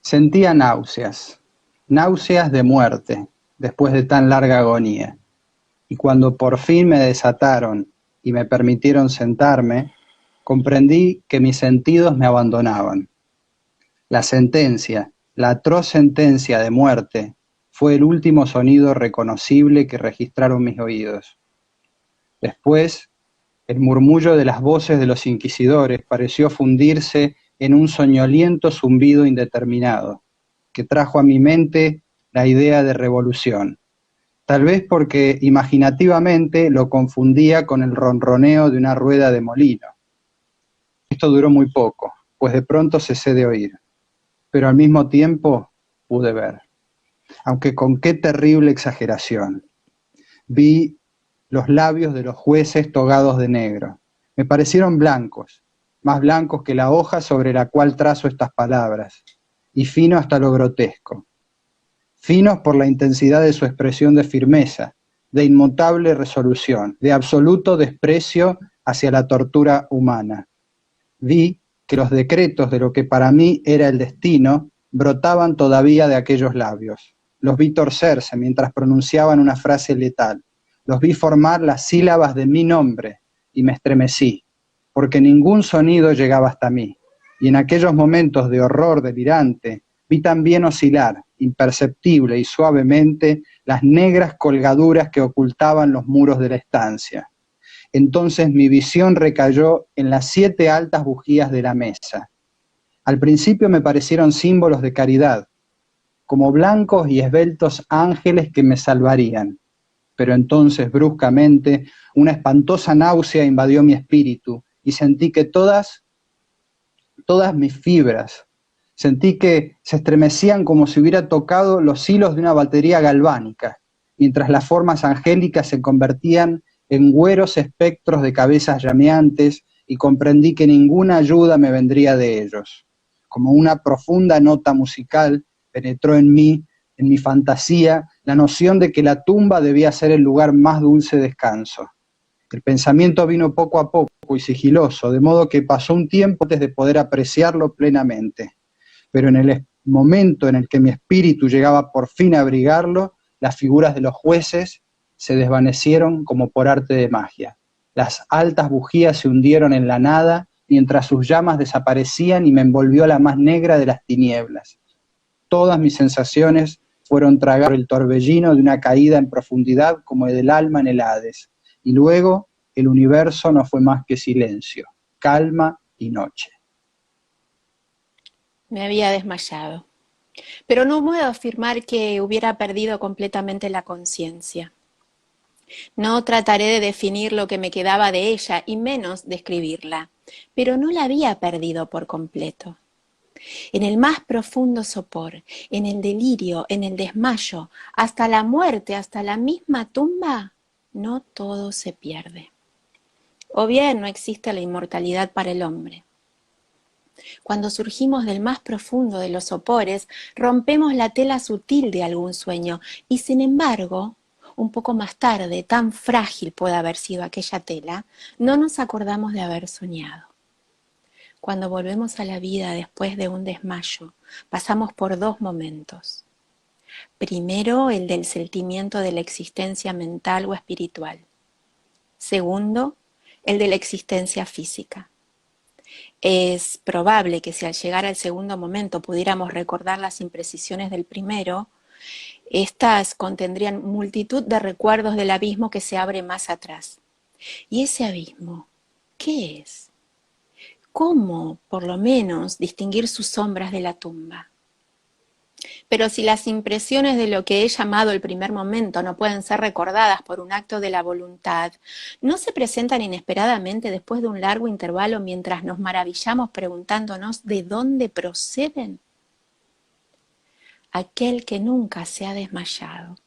Sentía náuseas, náuseas de muerte, después de tan larga agonía. Y cuando por fin me desataron y me permitieron sentarme, comprendí que mis sentidos me abandonaban. La sentencia, la atroz sentencia de muerte, fue el último sonido reconocible que registraron mis oídos. Después, el murmullo de las voces de los inquisidores pareció fundirse en un soñoliento zumbido indeterminado, que trajo a mi mente la idea de revolución, tal vez porque imaginativamente lo confundía con el ronroneo de una rueda de molino. Esto duró muy poco, pues de pronto cesé de oír, pero al mismo tiempo pude ver, aunque con qué terrible exageración. Vi los labios de los jueces togados de negro. Me parecieron blancos, más blancos que la hoja sobre la cual trazo estas palabras, y finos hasta lo grotesco. Finos por la intensidad de su expresión de firmeza, de inmutable resolución, de absoluto desprecio hacia la tortura humana. Vi que los decretos de lo que para mí era el destino brotaban todavía de aquellos labios. Los vi torcerse mientras pronunciaban una frase letal. Los vi formar las sílabas de mi nombre y me estremecí, porque ningún sonido llegaba hasta mí. Y en aquellos momentos de horror delirante, vi también oscilar, imperceptible y suavemente, las negras colgaduras que ocultaban los muros de la estancia. Entonces mi visión recayó en las 7 altas bujías de la mesa. Al principio me parecieron símbolos de caridad, como blancos y esbeltos ángeles que me salvarían. Pero entonces, bruscamente, una espantosa náusea invadió mi espíritu y sentí que todas mis fibras, sentí que se estremecían como si hubiera tocado los hilos de una batería galvánica, mientras las formas angélicas se convertían en güeros espectros de cabezas llameantes, y comprendí que ninguna ayuda me vendría de ellos. Como una profunda nota musical penetró en mí, en mi fantasía, la noción de que la tumba debía ser el lugar más dulce descanso. El pensamiento vino poco a poco y sigiloso, de modo que pasó un tiempo antes de poder apreciarlo plenamente. Pero en el momento en el que mi espíritu llegaba por fin a abrigarlo, las figuras de los jueces se desvanecieron como por arte de magia. Las altas bujías se hundieron en la nada, mientras sus llamas desaparecían y me envolvió la más negra de las tinieblas. Todas mis sensaciones fueron tragadas por el torbellino de una caída en profundidad como del alma en el Hades. Y luego el universo no fue más que silencio, calma y noche. Me había desmayado, pero no puedo afirmar que hubiera perdido completamente la conciencia. No trataré de definir lo que me quedaba de ella y menos describirla, pero no la había perdido por completo. En el más profundo sopor, en el delirio, en el desmayo, hasta la muerte, hasta la misma tumba, no todo se pierde. O bien no existe la inmortalidad para el hombre. Cuando surgimos del más profundo de los sopores, rompemos la tela sutil de algún sueño y, sin embargo, un poco más tarde, tan frágil puede haber sido aquella tela, no nos acordamos de haber soñado. Cuando volvemos a la vida después de un desmayo, pasamos por 2 momentos. Primero, el del sentimiento de la existencia mental o espiritual. Segundo, el de la existencia física. Es probable que si al llegar al segundo momento pudiéramos recordar las imprecisiones del primero, estas contendrían multitud de recuerdos del abismo que se abre más atrás. ¿Y ese abismo qué es? ¿Cómo, por lo menos, distinguir sus sombras de la tumba? Pero si las impresiones de lo que he llamado el primer momento no pueden ser recordadas por un acto de la voluntad, ¿no se presentan inesperadamente después de un largo intervalo mientras nos maravillamos preguntándonos de dónde proceden? Aquel que nunca se ha desmayado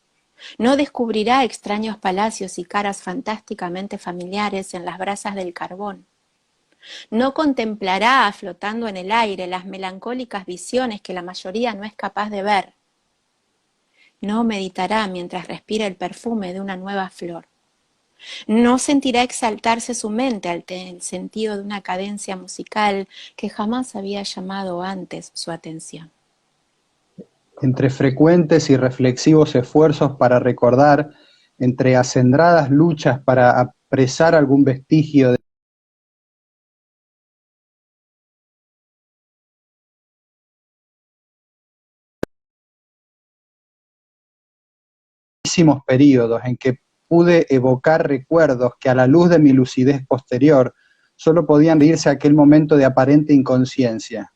no descubrirá extraños palacios y caras fantásticamente familiares en las brasas del carbón. No contemplará flotando en el aire las melancólicas visiones que la mayoría no es capaz de ver. No meditará mientras respira el perfume de una nueva flor. No sentirá exaltarse su mente ante el sentido de una cadencia musical que jamás había llamado antes su atención. Entre frecuentes y reflexivos esfuerzos para recordar, entre acendradas luchas para apresar algún vestigio de muchísimos periodos en que pude evocar recuerdos que a la luz de mi lucidez posterior solo podían irse a aquel momento de aparente inconsciencia.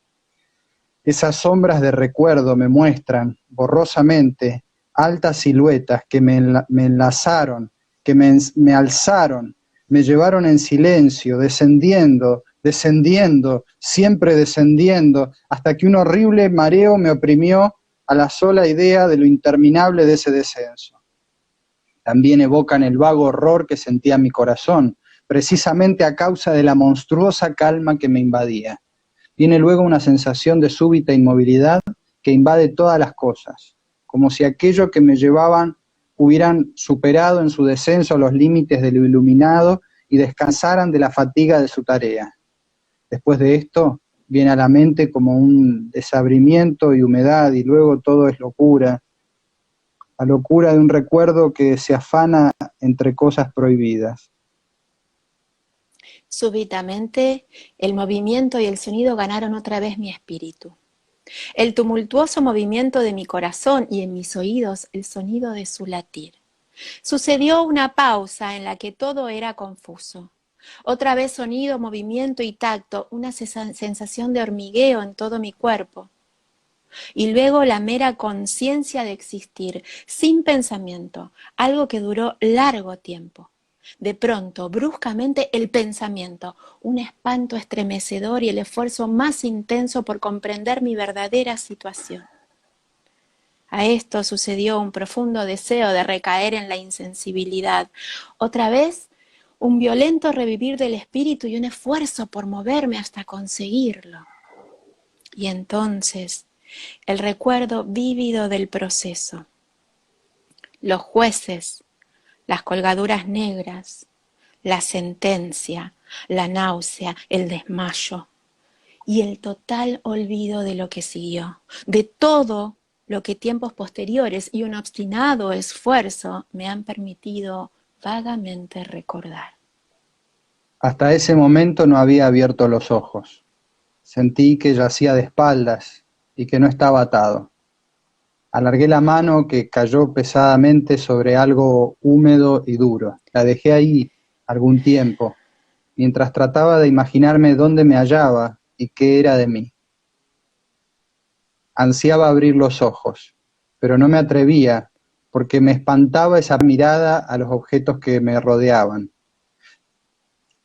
Esas sombras de recuerdo me muestran, borrosamente, altas siluetas que me enlazaron, que me alzaron, me llevaron en silencio, descendiendo, descendiendo, siempre descendiendo, hasta que un horrible mareo me oprimió a la sola idea de lo interminable de ese descenso. También evocan el vago horror que sentía mi corazón, precisamente a causa de la monstruosa calma que me invadía. Viene luego una sensación de súbita inmovilidad que invade todas las cosas, como si aquello que me llevaban hubieran superado en su descenso los límites de lo iluminado y descansaran de la fatiga de su tarea. Después de esto, viene a la mente como un desabrimiento y humedad, y luego todo es locura, la locura de un recuerdo que se afana entre cosas prohibidas. Súbitamente, el movimiento y el sonido ganaron otra vez mi espíritu. El tumultuoso movimiento de mi corazón y en mis oídos el sonido de su latir. Sucedió una pausa en la que todo era confuso. Otra vez sonido, movimiento y tacto, una sensación de hormigueo en todo mi cuerpo. Y luego la mera conciencia de existir, sin pensamiento, algo que duró largo tiempo. De pronto, bruscamente, el pensamiento, un espanto estremecedor y el esfuerzo más intenso por comprender mi verdadera situación. A esto sucedió un profundo deseo de recaer en la insensibilidad. Otra vez, un violento revivir del espíritu y un esfuerzo por moverme hasta conseguirlo. Y entonces, el recuerdo vívido del proceso. Los jueces, las colgaduras negras, la sentencia, la náusea, el desmayo y el total olvido de lo que siguió, de todo lo que tiempos posteriores y un obstinado esfuerzo me han permitido vagamente recordar. Hasta ese momento no había abierto los ojos. Sentí que yacía de espaldas y que no estaba atado. Alargué la mano que cayó pesadamente sobre algo húmedo y duro. La dejé ahí algún tiempo, mientras trataba de imaginarme dónde me hallaba y qué era de mí. Ansiaba abrir los ojos, pero no me atrevía porque me espantaba esa mirada a los objetos que me rodeaban.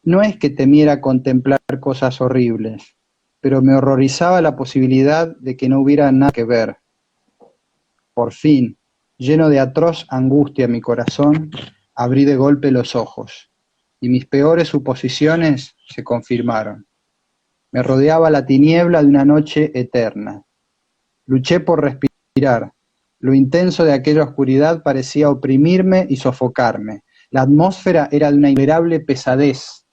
No es que temiera contemplar cosas horribles, pero me horrorizaba la posibilidad de que no hubiera nada que ver. Por fin, lleno de atroz angustia mi corazón, abrí de golpe los ojos, y mis peores suposiciones se confirmaron. Me rodeaba la tiniebla de una noche eterna. Luché por respirar. Lo intenso de aquella oscuridad parecía oprimirme y sofocarme. La atmósfera era de una intolerable pesadez.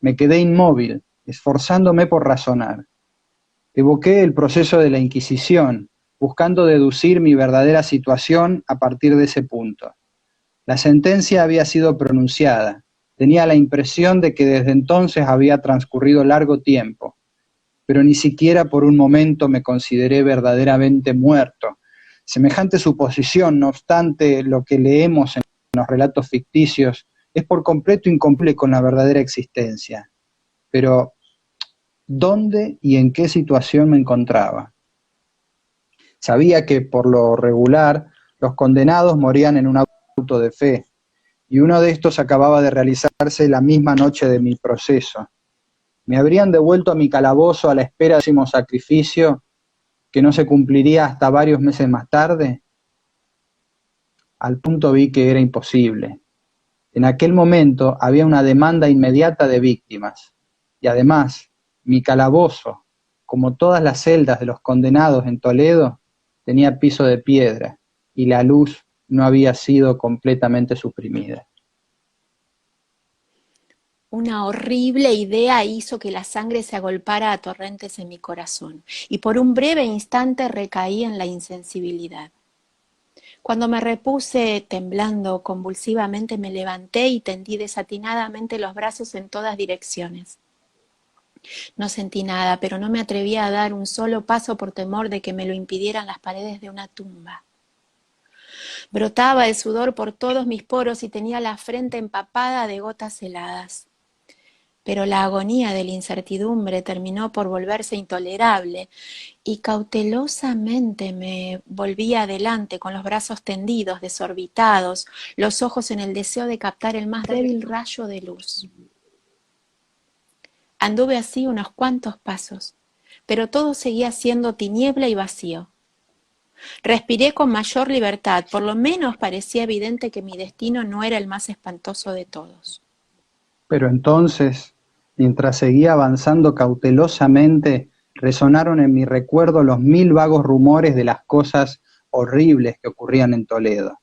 Me quedé inmóvil, esforzándome por razonar. Evoqué el proceso de la Inquisición, buscando deducir mi verdadera situación a partir de ese punto. La sentencia había sido pronunciada. Tenía la impresión de que desde entonces había transcurrido largo tiempo, pero ni siquiera por un momento me consideré verdaderamente muerto. Semejante suposición, no obstante lo que leemos en los relatos ficticios, es por completo incompleta con la verdadera existencia. Pero, ¿dónde y en qué situación me encontraba? Sabía que, por lo regular, los condenados morían en un auto de fe, y uno de estos acababa de realizarse la misma noche de mi proceso. ¿Me habrían devuelto a mi calabozo a la espera del próximo sacrificio que no se cumpliría hasta varios meses más tarde? Al punto vi que era imposible. En aquel momento había una demanda inmediata de víctimas, y además, mi calabozo, como todas las celdas de los condenados en Toledo, tenía piso de piedra, y la luz no había sido completamente suprimida. Una horrible idea hizo que la sangre se agolpara a torrentes en mi corazón, y por un breve instante recaí en la insensibilidad. Cuando me repuse temblando convulsivamente, me levanté y tendí desatinadamente los brazos en todas direcciones. No sentí nada, pero no me atrevía a dar un solo paso por temor de que me lo impidieran las paredes de una tumba. Brotaba el sudor por todos mis poros y tenía la frente empapada de gotas heladas. Pero la agonía de la incertidumbre terminó por volverse intolerable y cautelosamente me volví adelante con los brazos tendidos, desorbitados, los ojos en el deseo de captar el más débil rayo de luz. Anduve así unos cuantos pasos, pero todo seguía siendo tiniebla y vacío. Respiré con mayor libertad, por lo menos parecía evidente que mi destino no era el más espantoso de todos. Pero entonces, mientras seguía avanzando cautelosamente, resonaron en mi recuerdo los 1000 vagos rumores de las cosas horribles que ocurrían en Toledo.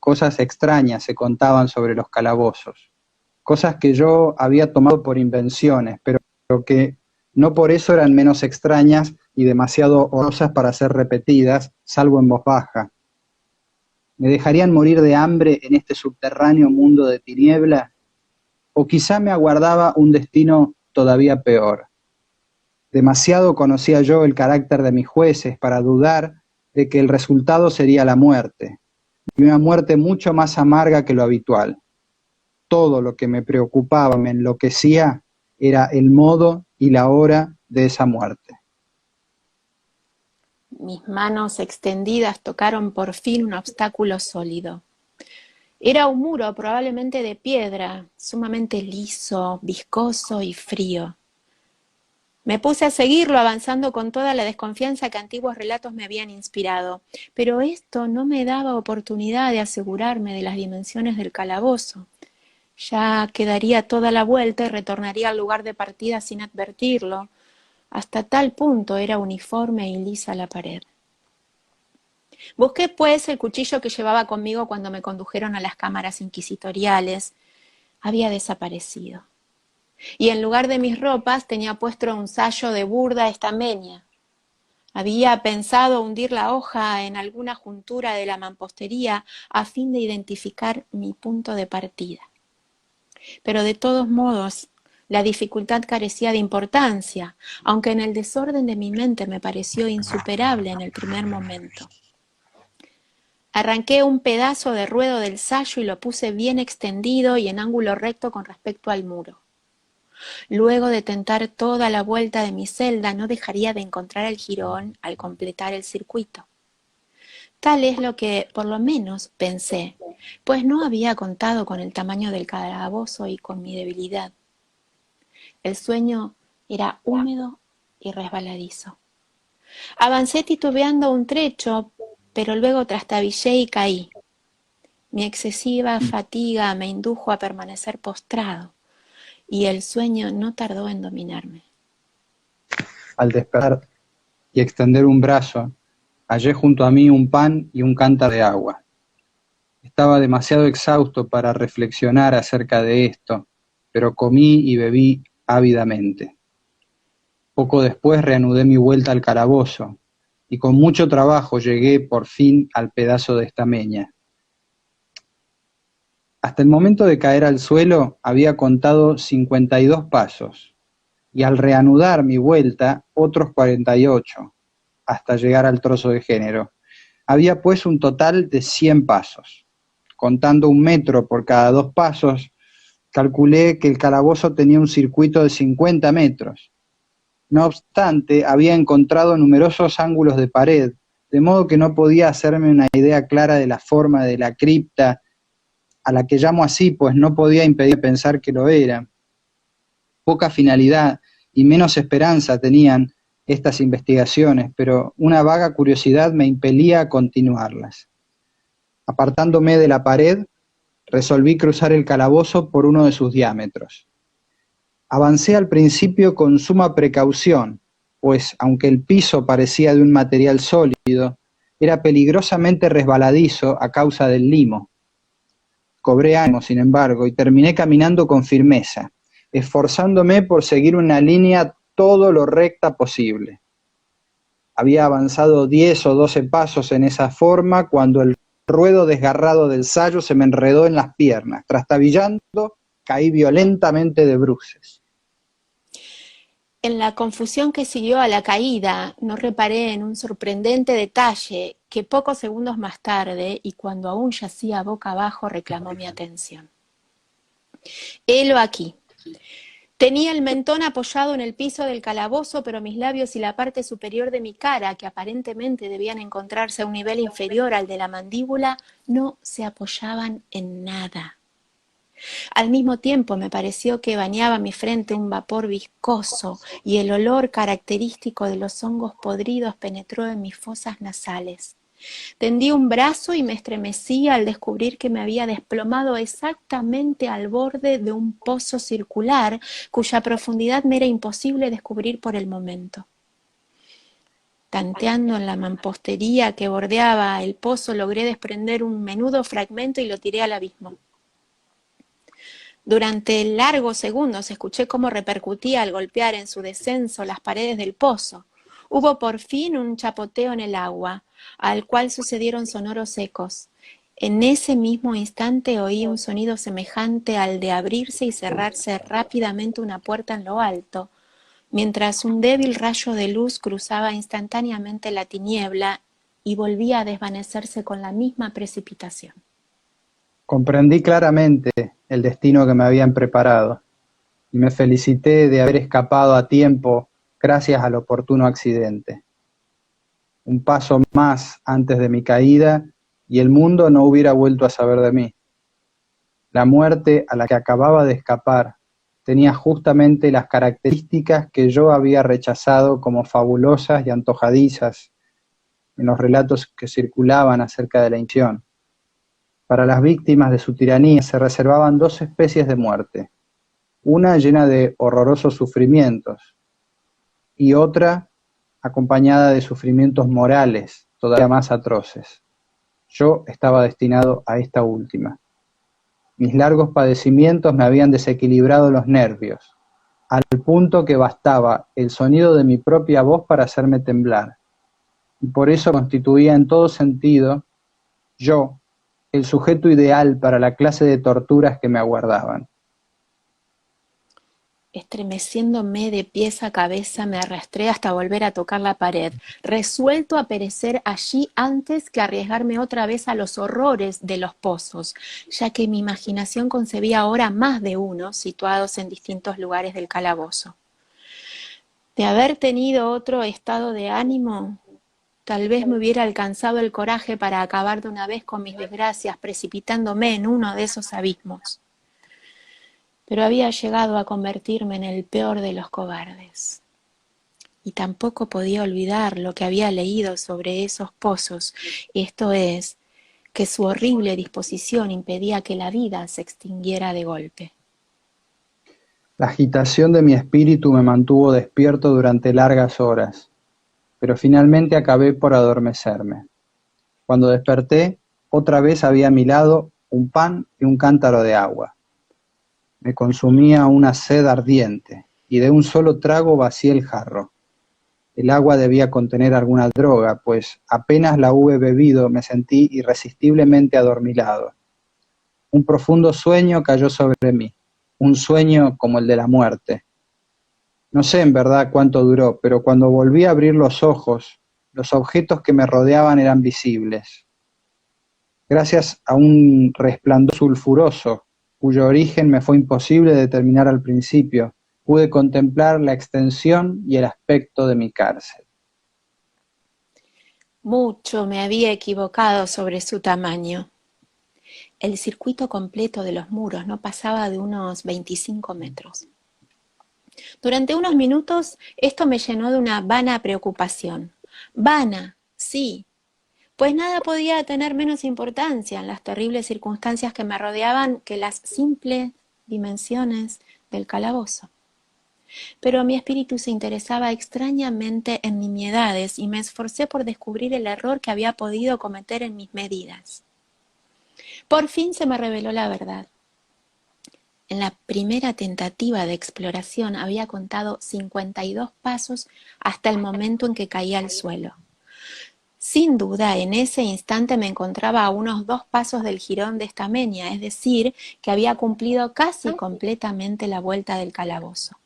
Cosas extrañas se contaban sobre los calabozos, cosas que yo había tomado por invenciones, pero que no por eso eran menos extrañas y demasiado horrorosas para ser repetidas, salvo en voz baja. ¿Me dejarían morir de hambre en este subterráneo mundo de tiniebla? O quizá me aguardaba un destino todavía peor. Demasiado conocía yo el carácter de mis jueces para dudar de que el resultado sería la muerte, y una muerte mucho más amarga que lo habitual. Todo lo que me preocupaba, me enloquecía, era el modo y la hora de esa muerte. Mis manos extendidas tocaron por fin un obstáculo sólido. Era un muro probablemente de piedra, sumamente liso, viscoso y frío. Me puse a seguirlo, avanzando con toda la desconfianza que antiguos relatos me habían inspirado, pero esto no me daba oportunidad de asegurarme de las dimensiones del calabozo. Ya que daría toda la vuelta y retornaría al lugar de partida sin advertirlo. Hasta tal punto era uniforme y lisa la pared. Busqué pues el cuchillo que llevaba conmigo cuando me condujeron a las cámaras inquisitoriales. Había desaparecido. Y en lugar de mis ropas tenía puesto un sayo de burda estameña. Había pensado hundir la hoja en alguna juntura de la mampostería a fin de identificar mi punto de partida. Pero de todos modos, la dificultad carecía de importancia, aunque en el desorden de mi mente me pareció insuperable en el primer momento. Arranqué un pedazo de ruedo del sayo y lo puse bien extendido y en ángulo recto con respecto al muro. Luego de tentar toda la vuelta de mi celda, no dejaría de encontrar el jirón al completar el circuito. Tal es lo que, por lo menos, pensé, pues no había contado con el tamaño del calabozo y con mi debilidad. El sueño era húmedo y resbaladizo. Avancé titubeando un trecho, pero luego trastabillé y caí. Mi excesiva fatiga me indujo a permanecer postrado, y el sueño no tardó en dominarme. Al despertar y extender un brazo, hallé junto a mí un pan y un cántaro de agua. Estaba demasiado exhausto para reflexionar acerca de esto, pero comí y bebí ávidamente. Poco después reanudé mi vuelta al calabozo, y con mucho trabajo llegué por fin al pedazo de estameña. Hasta el momento de caer al suelo había contado 52 pasos, y al reanudar mi vuelta otros 48, hasta llegar al trozo de género. Había pues un total de 100 pasos. Contando 1 metro por cada 2 pasos, calculé que el calabozo tenía un circuito de 50 metros. No obstante, había encontrado numerosos ángulos de pared, de modo que no podía hacerme una idea clara de la forma de la cripta, a la que llamo así, pues no podía impedir pensar que lo era. Poca finalidad y menos esperanza tenían estas investigaciones, pero una vaga curiosidad me impelía a continuarlas. Apartándome de la pared, resolví cruzar el calabozo por uno de sus diámetros. Avancé al principio con suma precaución, pues aunque el piso parecía de un material sólido, era peligrosamente resbaladizo a causa del limo. Cobré ánimo, sin embargo, y terminé caminando con firmeza, esforzándome por seguir una línea todo lo recta posible. Había avanzado 10 o 12 pasos en esa forma cuando el ruedo desgarrado del sayo se me enredó en las piernas. Trastabillando, caí violentamente de bruces. En la confusión que siguió a la caída, no reparé en un sorprendente detalle que pocos segundos más tarde, y cuando aún yacía boca abajo, reclamó mi atención. Helo aquí. Tenía el mentón apoyado en el piso del calabozo, pero mis labios y la parte superior de mi cara, que aparentemente debían encontrarse a un nivel inferior al de la mandíbula, no se apoyaban en nada. Al mismo tiempo me pareció que bañaba mi frente un vapor viscoso y el olor característico de los hongos podridos penetró en mis fosas nasales. Tendí un brazo y me estremecí al descubrir que me había desplomado exactamente al borde de un pozo circular cuya profundidad me era imposible descubrir por el momento. Tanteando en la mampostería que bordeaba el pozo, logré desprender un menudo fragmento y lo tiré al abismo. Durante largos segundos escuché cómo repercutía al golpear en su descenso las paredes del pozo. Hubo por fin un chapoteo en el agua, al cual sucedieron sonoros ecos. En ese mismo instante oí un sonido semejante al de abrirse y cerrarse rápidamente una puerta en lo alto, mientras un débil rayo de luz cruzaba instantáneamente la tiniebla y volvía a desvanecerse con la misma precipitación. Comprendí claramente el destino que me habían preparado y me felicité de haber escapado a tiempo gracias al oportuno accidente. Un paso más antes de mi caída y el mundo no hubiera vuelto a saber de mí. La muerte a la que acababa de escapar tenía justamente las características que yo había rechazado como fabulosas y antojadizas en los relatos que circulaban acerca de la Inquisición. Para las víctimas de su tiranía se reservaban dos especies de muerte, una llena de horrorosos sufrimientos y otra acompañada de sufrimientos morales todavía más atroces. Yo estaba destinado a esta última. Mis largos padecimientos me habían desequilibrado los nervios, al punto que bastaba el sonido de mi propia voz para hacerme temblar, y por eso constituía en todo sentido, yo, el sujeto ideal para la clase de torturas que me aguardaban. Estremeciéndome de pies a cabeza, me arrastré hasta volver a tocar la pared, resuelto a perecer allí antes que arriesgarme otra vez a los horrores de los pozos, ya que mi imaginación concebía ahora más de uno situados en distintos lugares del calabozo. De haber tenido otro estado de ánimo, tal vez me hubiera alcanzado el coraje para acabar de una vez con mis desgracias, precipitándome en uno de esos abismos. Pero había llegado a convertirme en el peor de los cobardes. Y tampoco podía olvidar lo que había leído sobre esos pozos, esto es, que su horrible disposición impedía que la vida se extinguiera de golpe. La agitación de mi espíritu me mantuvo despierto durante largas horas, pero finalmente acabé por adormecerme. Cuando desperté, otra vez había a mi lado un pan y un cántaro de agua. Me consumía una sed ardiente, y de un solo trago vacié el jarro. El agua debía contener alguna droga, pues apenas la hube bebido me sentí irresistiblemente adormilado. Un profundo sueño cayó sobre mí, un sueño como el de la muerte. No sé en verdad cuánto duró, pero cuando volví a abrir los ojos, los objetos que me rodeaban eran visibles. Gracias a un resplandor sulfuroso, cuyo origen me fue imposible determinar al principio, pude contemplar la extensión y el aspecto de mi cárcel. Mucho me había equivocado sobre su tamaño. El circuito completo de los muros no pasaba de unos 25 metros. Durante unos minutos esto me llenó de una vana preocupación. Vana, sí, pues nada podía tener menos importancia en las terribles circunstancias que me rodeaban que las simples dimensiones del calabozo. Pero mi espíritu se interesaba extrañamente en nimiedades y me esforcé por descubrir el error que había podido cometer en mis medidas. Por fin se me reveló la verdad. En la primera tentativa de exploración había contado 52 pasos hasta el momento en que caía al suelo. Sin duda, en ese instante me encontraba a unos 2 pasos del jirón de Estamenia, es decir, que había cumplido casi completamente la vuelta del calabozo.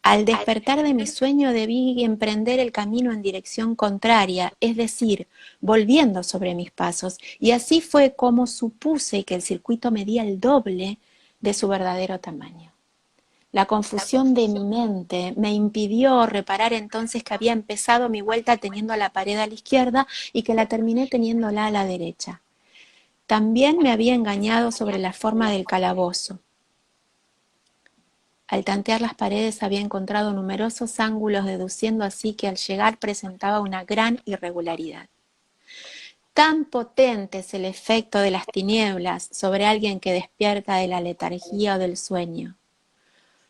Al despertar de mi sueño debí emprender el camino en dirección contraria, es decir, volviendo sobre mis pasos, y así fue como supuse que el circuito medía el doble de su verdadero tamaño. La confusión de mi mente me impidió reparar entonces que había empezado mi vuelta teniendo la pared a la izquierda y que la terminé teniéndola a la derecha. También me había engañado sobre la forma del calabozo. Al tantear las paredes había encontrado numerosos ángulos, deduciendo así que al llegar presentaba una gran irregularidad. Tan potente es el efecto de las tinieblas sobre alguien que despierta de la letargía o del sueño.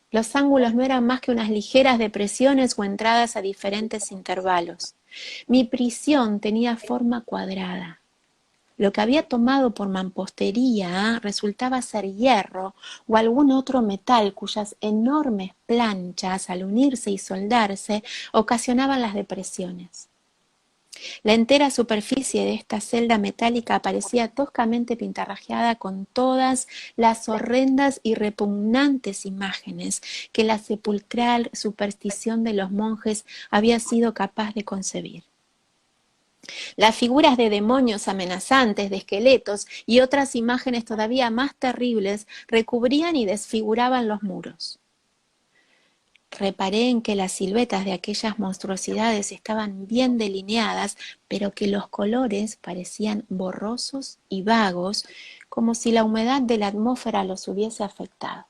Los ángulos no eran más que unas ligeras depresiones o entradas a diferentes intervalos. Mi prisión tenía forma cuadrada. Lo que había tomado por mampostería resultaba ser hierro o algún otro metal cuyas enormes planchas, al unirse y soldarse, ocasionaban las depresiones. La entera superficie de esta celda metálica parecía toscamente pintarrajeada con todas las horrendas y repugnantes imágenes que la sepulcral superstición de los monjes había sido capaz de concebir. Las figuras de demonios amenazantes, de esqueletos y otras imágenes todavía más terribles recubrían y desfiguraban los muros. Reparé en que las siluetas de aquellas monstruosidades estaban bien delineadas, pero que los colores parecían borrosos y vagos, como si la humedad de la atmósfera los hubiese afectado.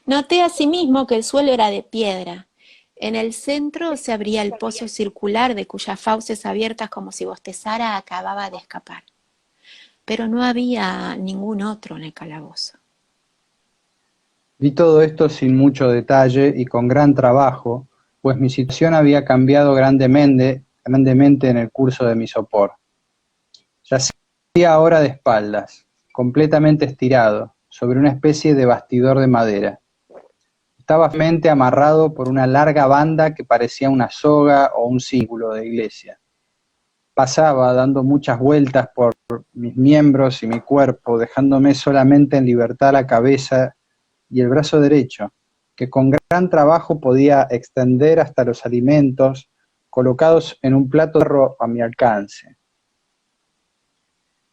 Noté asimismo que el suelo era de piedra. En el centro se abría el pozo circular de cuyas fauces abiertas como si bostezara acababa de escapar. Pero no había ningún otro en el calabozo. Vi todo esto sin mucho detalle y con gran trabajo, pues mi situación había cambiado grandemente en el curso de mi sopor. Yacía ahora de espaldas, completamente estirado, sobre una especie de bastidor de madera. Estaba firmemente amarrado por una larga banda que parecía una soga o un círculo de iglesia. Pasaba dando muchas vueltas por mis miembros y mi cuerpo, dejándome solamente en libertad la cabeza y el brazo derecho, que con gran trabajo podía extender hasta los alimentos colocados en un plato de hierro a mi alcance.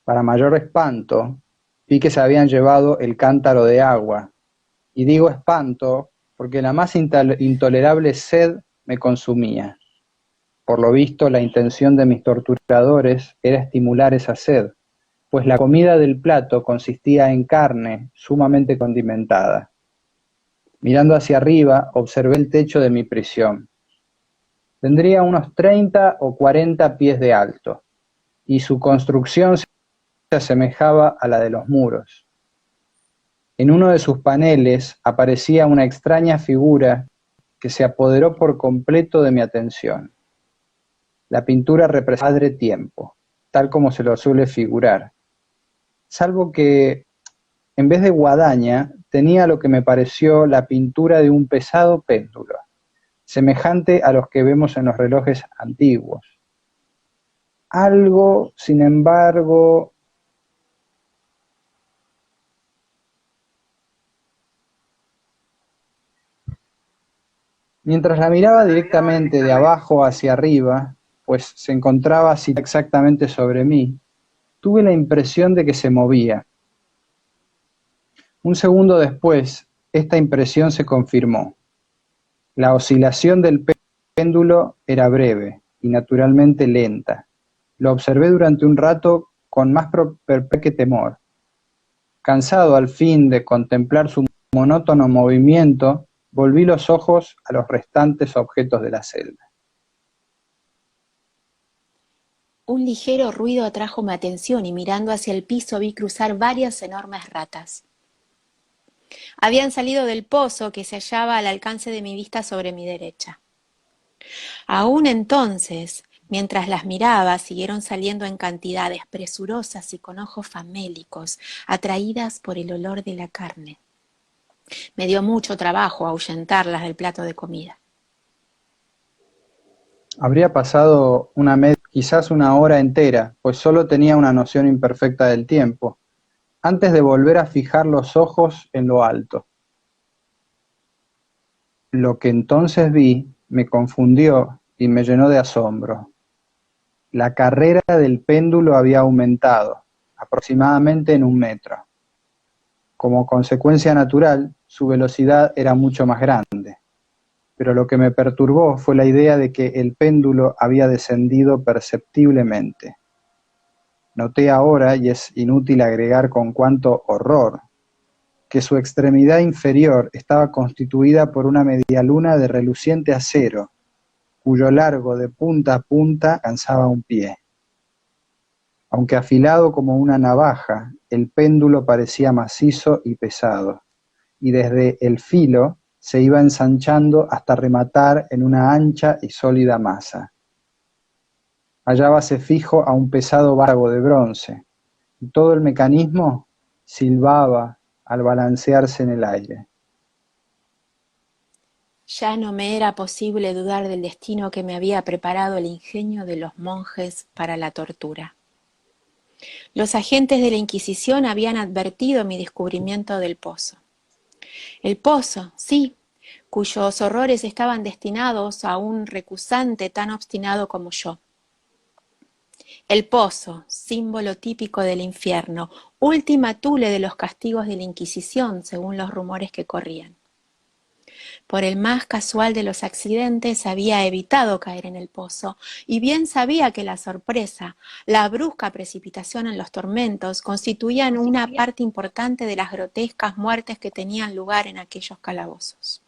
Para mayor espanto, vi que se habían llevado el cántaro de agua, y digo espanto porque la más intolerable sed me consumía. Por lo visto, la intención de mis torturadores era estimular esa sed, pues la comida del plato consistía en carne sumamente condimentada. Mirando hacia arriba, observé el techo de mi prisión. Tendría unos 30 o 40 pies de alto, y su construcción se asemejaba a la de los muros. En uno de sus paneles aparecía una extraña figura que se apoderó por completo de mi atención. La pintura representa Padre Tiempo, tal como se lo suele figurar, salvo que en vez de guadaña tenía lo que me pareció la pintura de un pesado péndulo, semejante a los que vemos en los relojes antiguos. Algo, sin embargo, mientras la miraba directamente de abajo hacia arriba, pues se encontraba situada exactamente sobre mí, tuve la impresión de que se movía. Un segundo después, esta impresión se confirmó. La oscilación del péndulo era breve y naturalmente lenta. Lo observé durante un rato con más perplejidad que temor. Cansado al fin de contemplar su monótono movimiento, volví los ojos a los restantes objetos de la celda. Un ligero ruido atrajo mi atención y mirando hacia el piso vi cruzar varias enormes ratas. Habían salido del pozo que se hallaba al alcance de mi vista sobre mi derecha. Aún entonces Mientras las miraba, siguieron saliendo en cantidades presurosas y con ojos famélicos, atraídas por el olor de la carne. Me dio mucho trabajo ahuyentarlas del plato de comida. Habría pasado quizás una hora entera, pues solo tenía una noción imperfecta del tiempo, antes de volver a fijar los ojos en lo alto. Lo que entonces vi me confundió y me llenó de asombro. La carrera del péndulo había aumentado, aproximadamente en 1 metro. Como consecuencia natural, su velocidad era mucho más grande. Pero lo que me perturbó fue la idea de que el péndulo había descendido perceptiblemente. Noté ahora, y es inútil agregar con cuánto horror, que su extremidad inferior estaba constituida por una medialuna de reluciente acero, cuyo largo de punta a punta alcanzaba un pie. Aunque afilado como una navaja, el péndulo parecía macizo y pesado, y desde el filo se iba ensanchando hasta rematar en una ancha y sólida masa. Hallábase fijo a un pesado vástago de bronce, y todo el mecanismo silbaba al balancearse en el aire. Ya no me era posible dudar del destino que me había preparado el ingenio de los monjes para la tortura. Los agentes de la Inquisición habían advertido mi descubrimiento del pozo. El pozo, sí, cuyos horrores estaban destinados a un recusante tan obstinado como yo. El pozo, símbolo típico del infierno, última tule de los castigos de la Inquisición, según los rumores que corrían. Por el más casual de los accidentes había evitado caer en el pozo, y bien sabía que la sorpresa, la brusca precipitación en los tormentos constituían una parte importante de las grotescas muertes que tenían lugar en aquellos calabozos.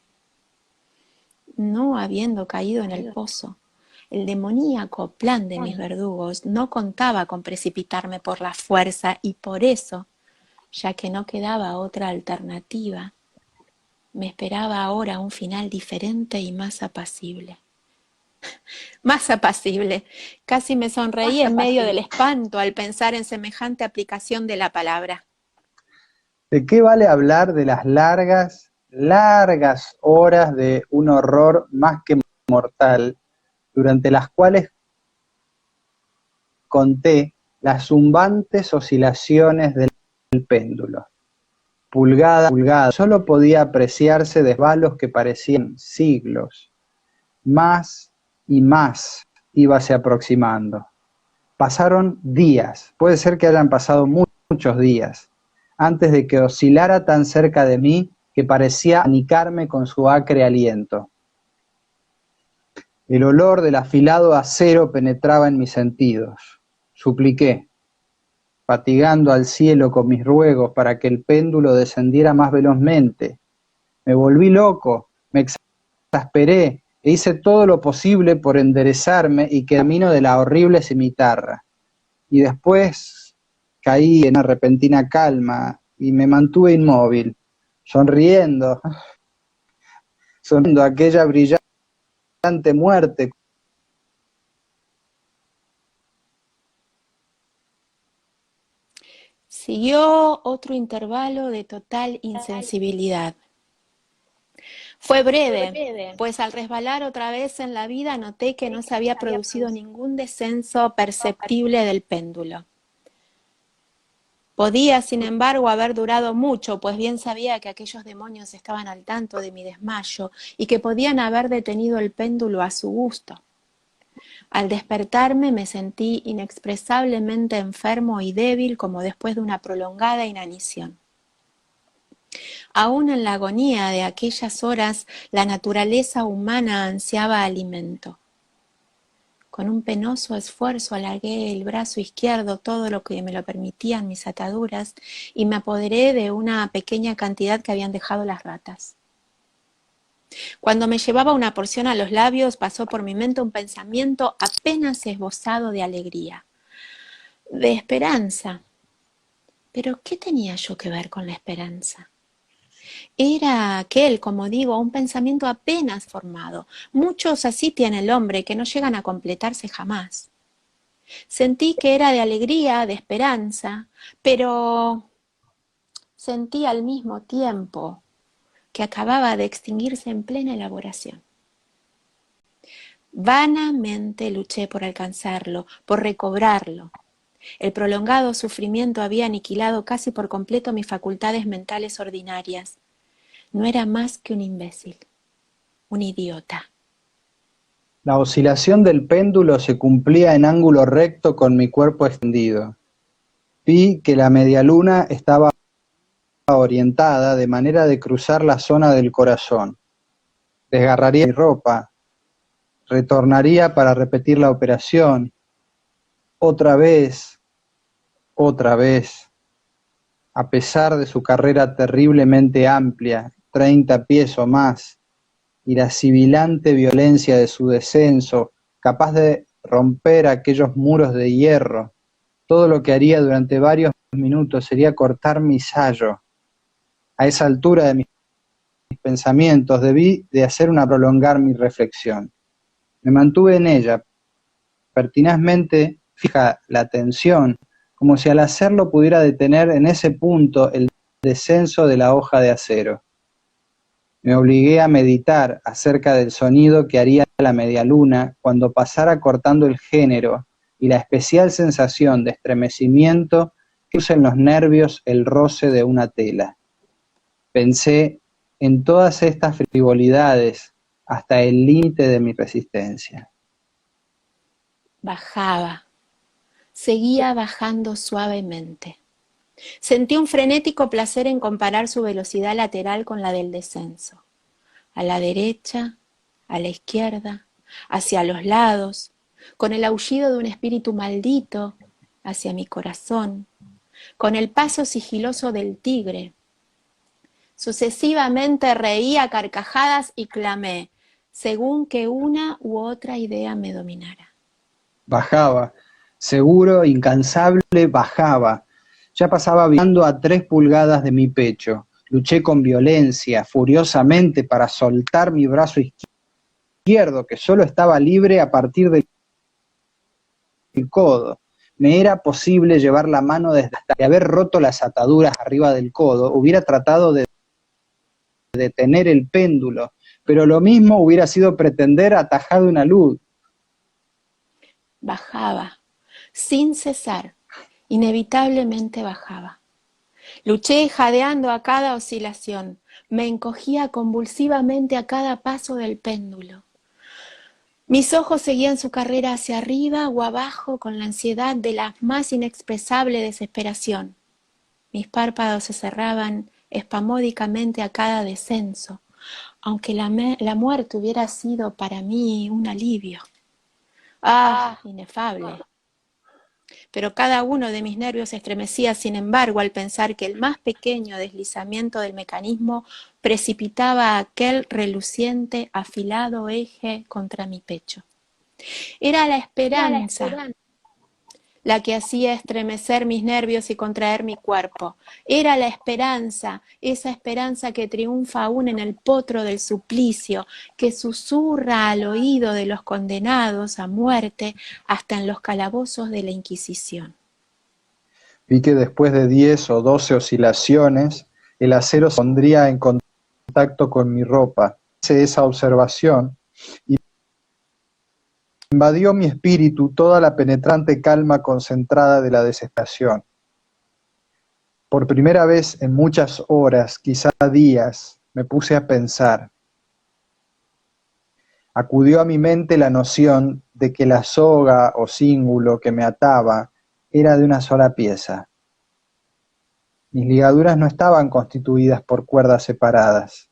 No habiendo caído en el pozo, el demoníaco plan de mis verdugos no contaba con precipitarme por la fuerza, y por eso, ya que no quedaba otra alternativa, me esperaba ahora un final diferente y más apacible. Más apacible. Casi me sonreí en medio del espanto al pensar en semejante aplicación de la palabra. ¿De qué vale hablar de las largas horas de un horror más que mortal, durante las cuales conté las zumbantes oscilaciones del péndulo? Pulgada a pulgada, solo podía apreciarse desvalos que parecían siglos. Más y más íbase aproximando. Pasaron días, puede ser que hayan pasado muchos días, antes de que oscilara tan cerca de mí que parecía anicarme con su acre aliento. El olor del afilado acero penetraba en mis sentidos. Supliqué, fatigando al cielo con mis ruegos para que el péndulo descendiera más velozmente. Me volví loco, me exasperé e hice todo lo posible por enderezarme y camino de la horrible cimitarra. Y después caí en una repentina calma y me mantuve inmóvil, sonriendo aquella brillante muerte. Siguió otro intervalo de total insensibilidad. Fue breve, pues al resbalar otra vez en la vida noté que no se había producido ningún descenso perceptible del péndulo. Podía, sin embargo, haber durado mucho, pues bien sabía que aquellos demonios estaban al tanto de mi desmayo y que podían haber detenido el péndulo a su gusto. Al despertarme me sentí inexpresablemente enfermo y débil como después de una prolongada inanición. Aún en la agonía de aquellas horas, la naturaleza humana ansiaba alimento. Con un penoso esfuerzo alargué el brazo izquierdo todo lo que me lo permitían mis ataduras y me apoderé de una pequeña cantidad que habían dejado las ratas. Cuando me llevaba una porción a los labios, pasó por mi mente un pensamiento apenas esbozado de alegría, de esperanza. Pero ¿qué tenía yo que ver con la esperanza? Era aquel, como digo, un pensamiento apenas formado. Muchos así tiene el hombre, que no llegan a completarse jamás. Sentí que era de alegría, de esperanza, pero sentí al mismo tiempo que acababa de extinguirse en plena elaboración. Vanamente luché por alcanzarlo, por recobrarlo. El prolongado sufrimiento había aniquilado casi por completo mis facultades mentales ordinarias. No era más que un imbécil, un idiota. La oscilación del péndulo se cumplía en ángulo recto con mi cuerpo extendido. Vi que la medialuna estaba orientada de manera de cruzar la zona del corazón. Desgarraría mi ropa, retornaría para repetir la operación, otra vez, a pesar de su carrera terriblemente amplia, 30 pies o más, y la sibilante violencia de su descenso, capaz de romper aquellos muros de hierro. Todo lo que haría durante varios minutos sería cortar mi sayo. A esa altura de mis pensamientos debí de hacer prolongar mi reflexión. Me mantuve en ella, pertinazmente fija la atención, como si al hacerlo pudiera detener en ese punto el descenso de la hoja de acero. Me obligué a meditar acerca del sonido que haría la medialuna cuando pasara cortando el género y la especial sensación de estremecimiento que usa en los nervios el roce de una tela. Pensé en todas estas frivolidades hasta el límite de mi resistencia. Bajaba, seguía bajando suavemente. Sentí un frenético placer en comparar su velocidad lateral con la del descenso. A la derecha, a la izquierda, hacia los lados, con el aullido de un espíritu maldito hacia mi corazón, con el paso sigiloso del tigre. Sucesivamente reí a carcajadas y clamé, según que una u otra idea me dominara. Bajaba, seguro, incansable, bajaba. Ya pasaba vibrando a 3 pulgadas de mi pecho. Luché con violencia, furiosamente, para soltar mi brazo izquierdo, que solo estaba libre a partir del codo. Me era posible llevar la mano desde hasta de haber roto las ataduras arriba del codo. Hubiera tratado de detener el péndulo, pero lo mismo hubiera sido pretender atajar una luz. Bajaba, sin cesar, inevitablemente bajaba. Luché jadeando a cada oscilación, me encogía convulsivamente a cada paso del péndulo. Mis ojos seguían su carrera hacia arriba o abajo con la ansiedad de la más inexpresable desesperación. Mis párpados se cerraban espasmódicamente a cada descenso, aunque la muerte hubiera sido para mí un alivio. ¡Ah, inefable! Pero cada uno de mis nervios se estremecía, sin embargo, al pensar que el más pequeño deslizamiento del mecanismo precipitaba aquel reluciente, afilado eje contra mi pecho. Era la esperanza la que hacía estremecer mis nervios y contraer mi cuerpo. Era la esperanza, esa esperanza que triunfa aún en el potro del suplicio, que susurra al oído de los condenados a muerte hasta en los calabozos de la Inquisición. Vi que después de 10 o 12 oscilaciones, el acero se pondría en contacto con mi ropa. Hice esa observación y invadió mi espíritu toda la penetrante calma concentrada de la desesperación. Por primera vez en muchas horas, quizá días, me puse a pensar. Acudió a mi mente la noción de que la soga o cíngulo que me ataba era de una sola pieza. Mis ligaduras no estaban constituidas por cuerdas separadas.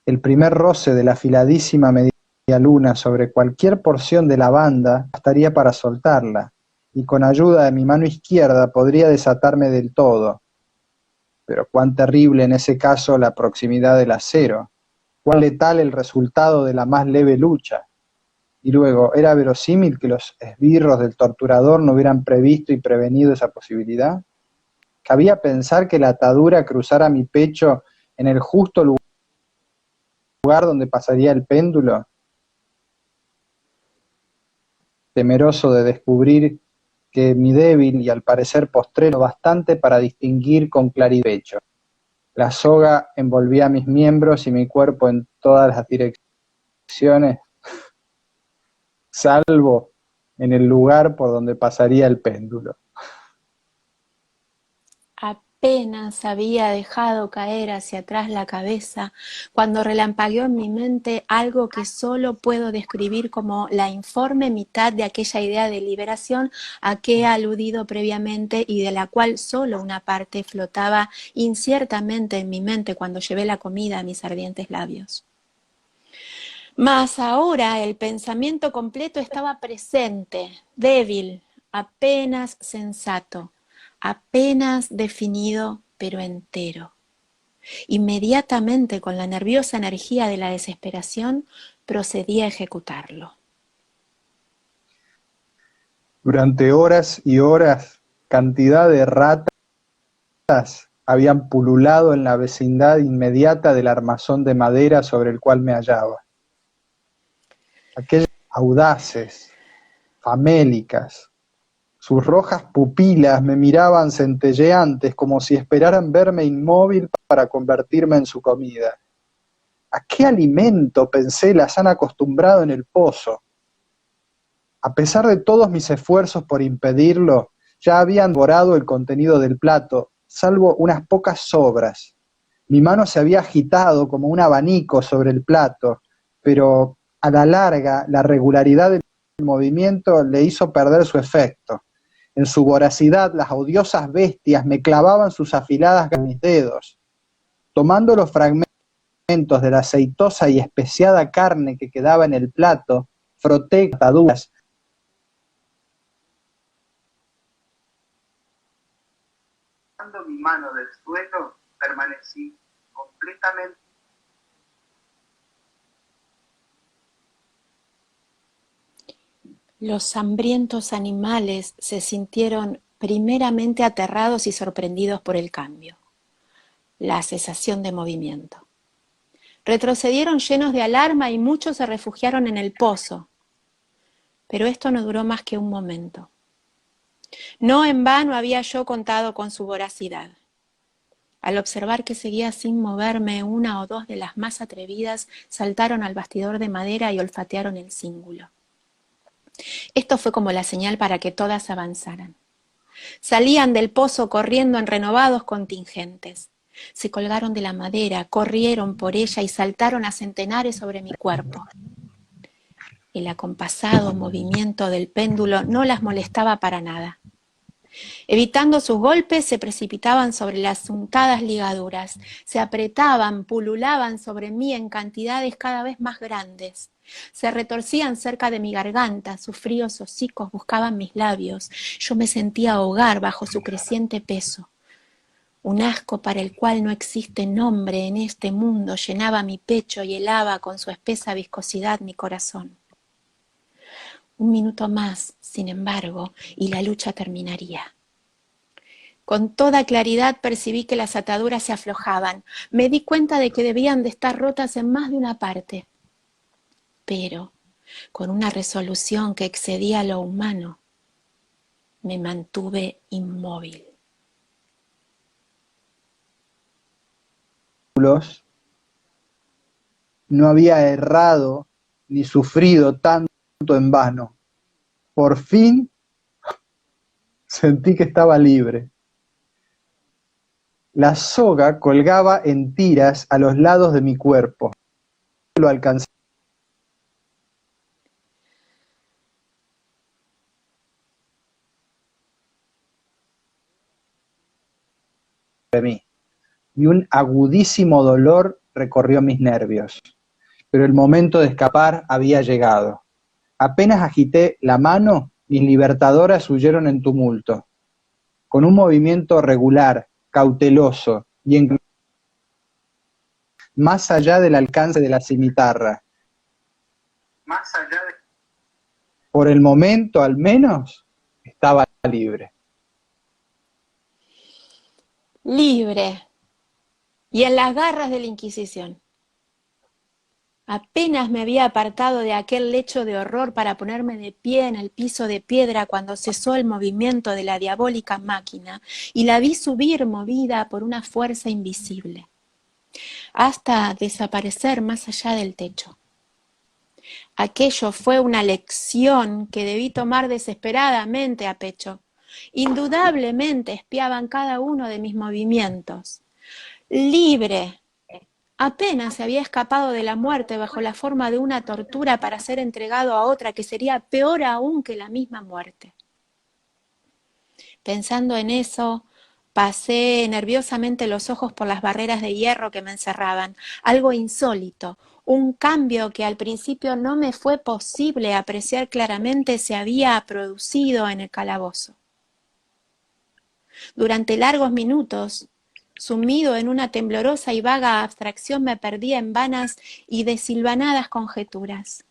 El primer roce de la afiladísima medialuna sobre cualquier porción de la banda bastaría para soltarla, y con ayuda de mi mano izquierda podría desatarme del todo. Pero cuán terrible en ese caso la proximidad del acero, cuán letal el resultado de la más leve lucha. Y luego, ¿era verosímil que los esbirros del torturador no hubieran previsto y prevenido esa posibilidad? ¿Cabía pensar que la atadura cruzara mi pecho en el justo lugar donde pasaría el péndulo? Temeroso de descubrir que mi débil y al parecer postrero bastante para distinguir con claridad el pecho. La soga envolvía mis miembros y mi cuerpo en todas las direcciones, salvo en el lugar por donde pasaría el péndulo. Apenas había dejado caer hacia atrás la cabeza cuando relampagueó en mi mente algo que solo puedo describir como la informe mitad de aquella idea de liberación a que he aludido previamente y de la cual solo una parte flotaba inciertamente en mi mente cuando llevé la comida a mis ardientes labios. Mas ahora el pensamiento completo estaba presente, débil, apenas sensato, apenas definido, pero entero. Inmediatamente, con la nerviosa energía de la desesperación, procedí a ejecutarlo. Durante horas y horas, cantidad de ratas habían pululado en la vecindad inmediata del armazón de madera sobre el cual me hallaba. Aquellas audaces, famélicas, sus rojas pupilas me miraban centelleantes como si esperaran verme inmóvil para convertirme en su comida. ¿A qué alimento, pensé, las han acostumbrado en el pozo? A pesar de todos mis esfuerzos por impedirlo, ya habían devorado el contenido del plato, salvo unas pocas sobras. Mi mano se había agitado como un abanico sobre el plato, pero a la larga la regularidad del movimiento le hizo perder su efecto. En su voracidad, las odiosas bestias me clavaban sus afiladas garras en mis dedos. Tomando los fragmentos de la aceitosa y especiada carne que quedaba en el plato, froté ataduras. Cuando mi mano del suelo, permanecí completamente. Los hambrientos animales se sintieron primeramente aterrados y sorprendidos por el cambio, la cesación de movimiento. Retrocedieron llenos de alarma y muchos se refugiaron en el pozo. Pero esto no duró más que un momento. No en vano había yo contado con su voracidad. Al observar que seguía sin moverme, una o dos de las más atrevidas saltaron al bastidor de madera y olfatearon el cíngulo. Esto fue como la señal para que todas avanzaran. Salían del pozo corriendo en renovados contingentes. Se colgaron de la madera, corrieron por ella y saltaron a centenares sobre mi cuerpo. El acompasado movimiento del péndulo no las molestaba para nada. Evitando sus golpes, se precipitaban sobre las untadas ligaduras, se apretaban, pululaban sobre mí en cantidades cada vez más grandes. Se retorcían cerca de mi garganta, sus fríos hocicos buscaban mis labios. Yo me sentía ahogar bajo su creciente peso. Un asco para el cual no existe nombre en este mundo llenaba mi pecho y helaba con su espesa viscosidad mi corazón. Un minuto más, sin embargo, y la lucha terminaría. Con toda claridad percibí que las ataduras se aflojaban. Me di cuenta de que debían de estar rotas en más de una parte. Pero, con una resolución que excedía lo humano, me mantuve inmóvil. No había errado ni sufrido tanto en vano. Por fin sentí que estaba libre. La soga colgaba en tiras a los lados de mi cuerpo. Lo alcancé de mí, y un agudísimo dolor recorrió mis nervios. Pero el momento de escapar había llegado. Apenas agité la mano, mis libertadoras huyeron en tumulto. Con un movimiento regular, cauteloso y más allá del alcance de la cimitarra. Más allá de... Por el momento, al menos, estaba libre. libre y en las garras de la Inquisición. Apenas me había apartado de aquel lecho de horror para ponerme de pie en el piso de piedra cuando cesó el movimiento de la diabólica máquina y la vi subir movida por una fuerza invisible, hasta desaparecer más allá del techo. Aquello fue una lección que debí tomar desesperadamente a pecho. Indudablemente espiaban cada uno de mis movimientos. Libre, apenas se había escapado de la muerte bajo la forma de una tortura para ser entregado a otra que sería peor aún que la misma muerte. Pensando en eso, pasé nerviosamente los ojos por las barreras de hierro que me encerraban, algo insólito, un cambio que al principio no me fue posible apreciar claramente se había producido en el calabozo. Durante largos minutos, sumido en una temblorosa y vaga abstracción, me perdía en vanas y desilvanadas conjeturas.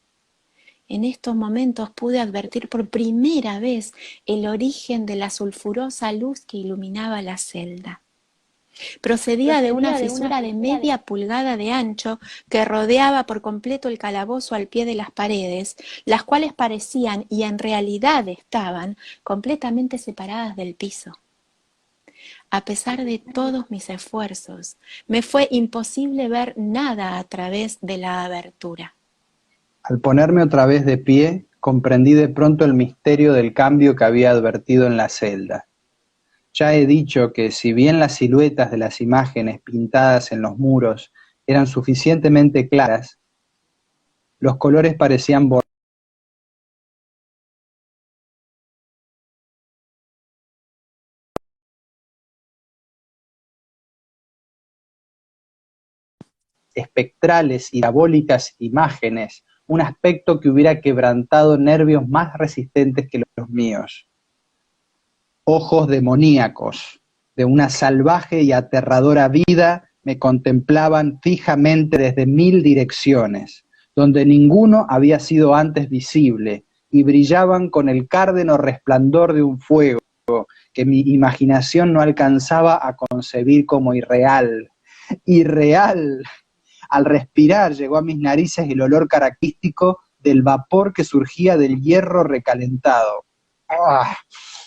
En estos momentos pude advertir por primera vez el origen de la sulfurosa luz que iluminaba la celda. Procedía de una fisura de media pulgada de ancho que rodeaba por completo el calabozo al pie de las paredes, las cuales parecían, y en realidad estaban, completamente separadas del piso. A pesar de todos mis esfuerzos, me fue imposible ver nada a través de la abertura. Al ponerme otra vez de pie, comprendí de pronto el misterio del cambio que había advertido en la celda. Ya he dicho que si bien las siluetas de las imágenes pintadas en los muros eran suficientemente claras, los colores parecían borrosos, espectrales y diabólicas imágenes, un aspecto que hubiera quebrantado nervios más resistentes que los míos. Ojos demoníacos de una salvaje y aterradora vida me contemplaban fijamente desde 1000 direcciones, donde ninguno había sido antes visible, y brillaban con el cárdeno resplandor de un fuego que mi imaginación no alcanzaba a concebir como irreal. ¡Irreal! Al respirar llegó a mis narices el olor característico del vapor que surgía del hierro recalentado. ¡Ah!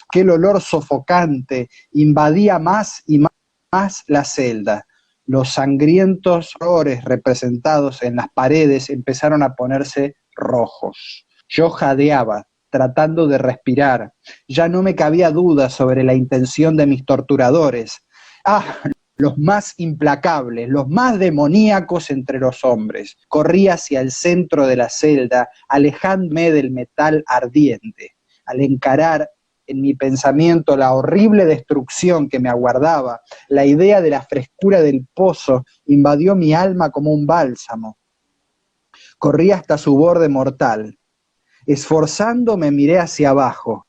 Aquel olor sofocante invadía más y más la celda. Los sangrientos horrores representados en las paredes empezaron a ponerse rojos. Yo jadeaba, tratando de respirar. Ya no me cabía duda sobre la intención de mis torturadores. ¡Ah! Los más implacables, los más demoníacos entre los hombres. Corrí hacia el centro de la celda, alejándome del metal ardiente. Al encarar en mi pensamiento la horrible destrucción que me aguardaba, la idea de la frescura del pozo invadió mi alma como un bálsamo. Corrí hasta su borde mortal. Esforzándome miré hacia abajo.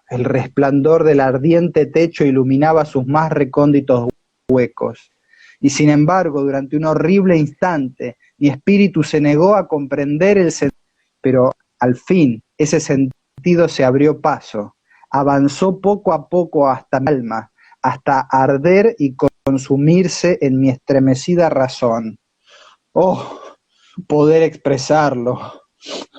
El resplandor del ardiente techo iluminaba sus más recónditos huecos. Y sin embargo, durante un horrible instante, mi espíritu se negó a comprender el sentido, pero al fin ese sentido se abrió paso, avanzó poco a poco hasta mi alma, hasta arder y consumirse en mi estremecida razón. ¡Oh, poder expresarlo!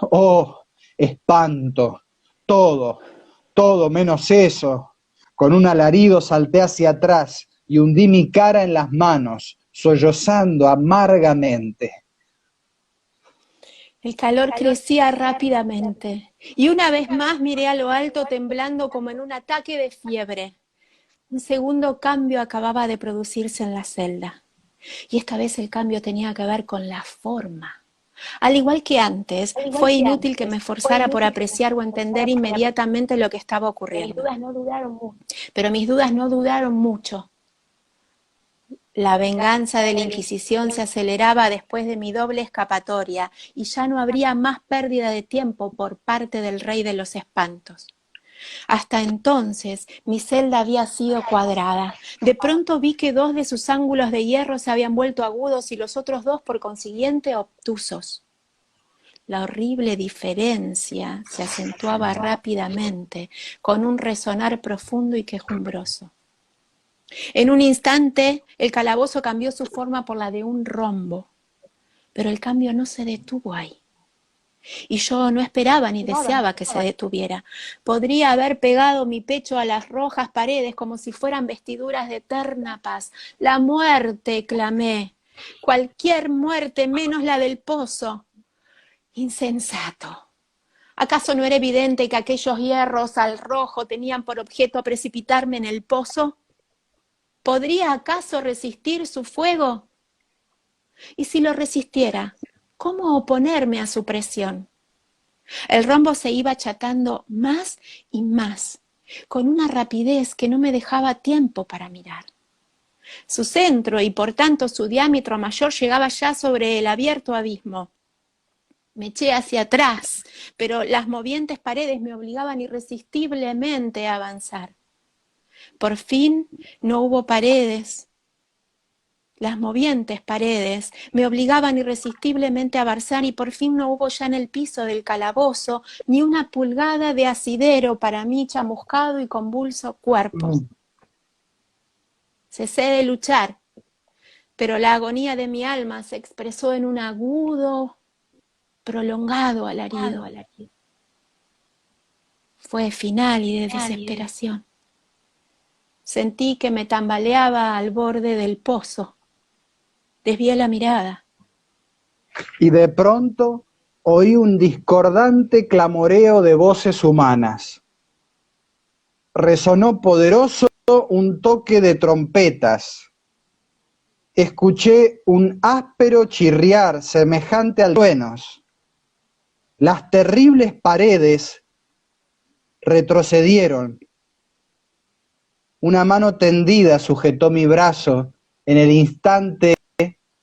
¡Oh, espanto! Todo menos eso. Con un alarido salté hacia atrás y hundí mi cara en las manos, sollozando amargamente. El calor crecía rápidamente y una vez más miré a lo alto temblando como en un ataque de fiebre. Un segundo cambio acababa de producirse en la celda y esta vez el cambio tenía que ver con la forma. Al igual que antes, fue inútil que me esforzara por apreciar o entender inmediatamente lo que estaba ocurriendo. Pero mis dudas no duraron mucho. La venganza de la Inquisición se aceleraba después de mi doble escapatoria y ya no habría más pérdida de tiempo por parte del Rey de los Espantos. Hasta entonces mi celda había sido cuadrada. De pronto vi que 2 de sus ángulos de hierro se habían vuelto agudos y los otros 2 por consiguiente obtusos. La horrible diferencia se acentuaba rápidamente, con un resonar profundo y quejumbroso. En un instante, el calabozo cambió su forma por la de un rombo, pero el cambio no se detuvo ahí. Y yo no esperaba ni deseaba que se detuviera. Podría haber pegado mi pecho a las rojas paredes como si fueran vestiduras de eterna paz. La muerte, clamé. Cualquier muerte menos la del pozo. Insensato. ¿Acaso no era evidente que aquellos hierros al rojo tenían por objeto precipitarme en el pozo? ¿Podría acaso resistir su fuego? Y si lo resistiera, ¿cómo oponerme a su presión? El rombo se iba achatando más y más, con una rapidez que no me dejaba tiempo para mirar. Su centro y por tanto su diámetro mayor llegaba ya sobre el abierto abismo. Me eché hacia atrás, pero las movientes paredes me obligaban irresistiblemente a avanzar. Por fin no hubo paredes. Las movientes paredes me obligaban irresistiblemente a avanzar y por fin no hubo ya en el piso del calabozo ni una pulgada de asidero para mi chamuscado y convulso cuerpo. Cesé de luchar, pero la agonía de mi alma se expresó en un agudo, prolongado alarido. Fue final y de desesperación. Sentí que me tambaleaba al borde del pozo. Desvié la mirada. Y de pronto oí un discordante clamoreo de voces humanas. Resonó poderoso un toque de trompetas. Escuché un áspero chirriar semejante al truenos. Las terribles paredes retrocedieron. Una mano tendida sujetó mi brazo en el instante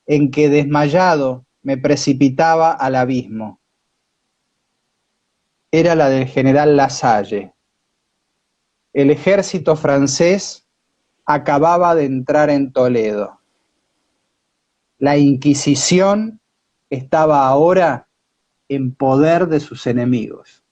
en que desmayado me precipitaba al abismo. Era la del general Lasalle. El ejército francés acababa de entrar en Toledo. La Inquisición estaba ahora en poder de sus enemigos.